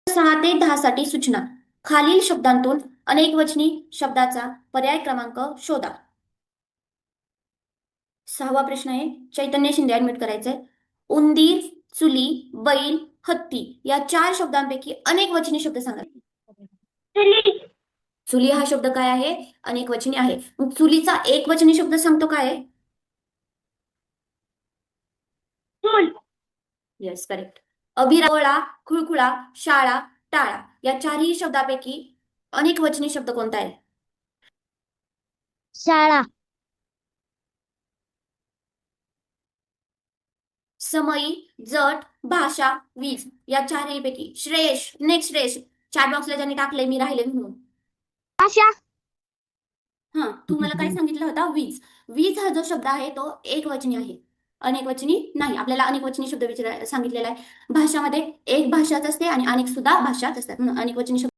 6 ते 10 साठी सूचना. खालील शब्दांतून अनेकवचनी शब्दाचा पर्याय क्रमांक शोधा. 6वा प्रश्न आहे. चैतन्य शिंदे ऍडमिट करायचंय. उंदीर, चुली, बैल, हत्ती या 4 शब्दांपैकी अनेकवचनी शब्द सांगा. चुली हा शब्द काय आहे? अनेकवचनी आहे. मग चुलीचा एकवचनी शब्द सांगतो काय आहे? Yes, correct. अभिरावळा, खुळखुळा, शाळा, टाळा या 4ही शब्दापैकी अनेकवचनी शब्द कोणता आहे? शाळा. समयी, जट, भाषा, वीज या 4ही पैकी श्रेयश, नेक्स्ट श्रेयश, चॅट बॉक्सला ज्यांनी टाकलंय मी राहिले म्हणून. भाषा. हा, तू मला काय सांगितलं होता? वीज. वीज हा जो शब्द आहे तो एकवचनी आहे, अनेकवचनी नाही. आपल्याला अनेकवचनी शब्द सांगितलेला आहे. भाषामध्ये एक भाषाच असते आणि अनेक सुद्धा भाषाच असतात म्हणून अनेकवचनी शब्द